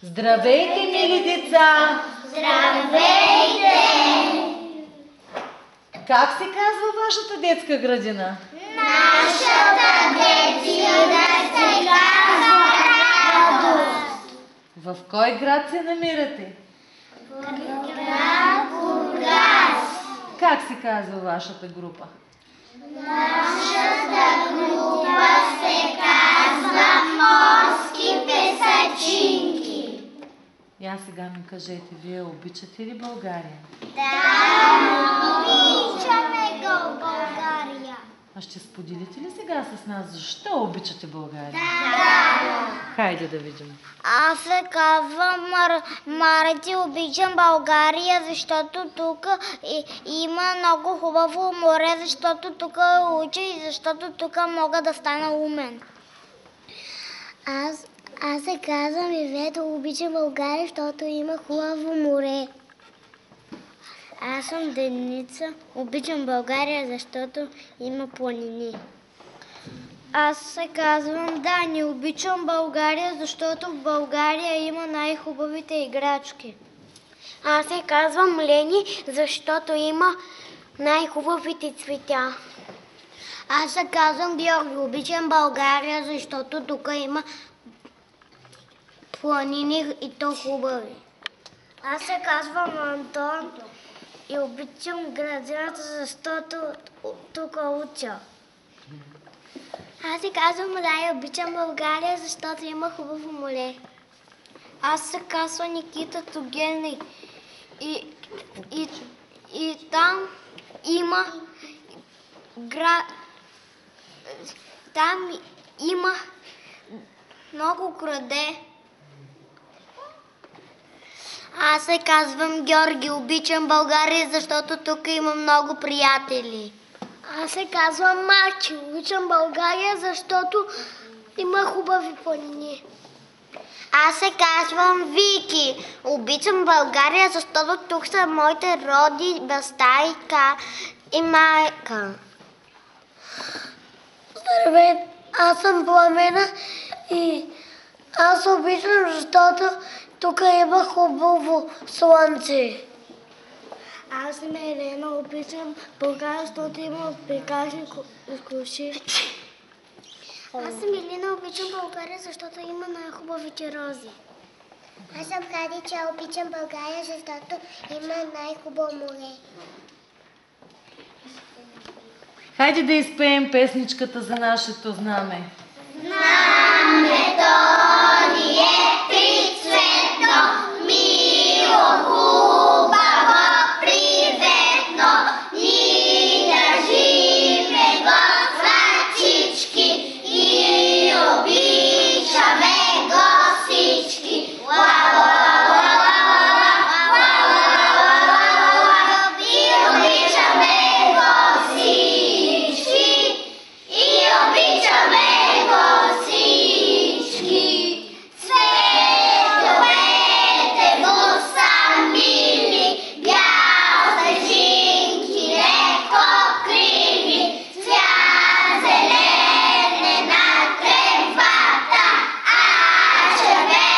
Здравейте, мили деца! Здравейте! Как се казва вашата детска градина? Нашата градина се казва Радост. В кой град се намирате? В град Бургас. Как се казва вашата група? Нашата група се казва Морски песачинки. Я сега ми кажете, вие обичате ли България? Да, обичаме го България. А ще споделите ли сега с нас защо обичате България? Да. Хайде да видим. Аз се казвам Марти, обичам България, защото тук има много хубаво море, защото тук уча и защото тук мога да стана умен. Аз се казвам Ивета, обичам България, защото има хубаво море. Аз съм Деница, обичам България, защото има планини. Аз се казвам Дани, обичам България, защото в България има най-хубавите играчки. Аз се казвам Лени, защото има най-хубавите цветя. Аз се казвам Георги, обичам България, защото тук има планини и то хубави. Аз се казвам Антон и обичам градината, защото тук уча. Аз се казвам Рая, обичам България, защото има хубаво море. Аз се казвам Никита Тогени и там има там има много граде. Аз се казвам Георги, обичам България, защото тук има много приятели. Аз се казвам Марчи, обичам България, защото има хубави планини. Аз се казвам Вики, обичам България, защото тук са моите роди, баща и майка. Здравей, аз съм Пламена и аз обичам, защото тук има хубаво слънце. Аз съм Елена, обичам България, защото има прекрасни изкуши. Аз съм Елена, обичам България, защото има най-хубавите рози. Аз съм Хадича, обичам България, защото има най-хубаво море. Хайде да изпеем песничката за нашето знаме. Знамето ни е трицветно, мило, хубаво, приветно. Ни държиме го сватички и обичаме го всички. И обичаме го всички. И обичаме го всички. Цветовете му са мили, бял стъжинки, леко криви. Цвят зелен е на тревата, а червен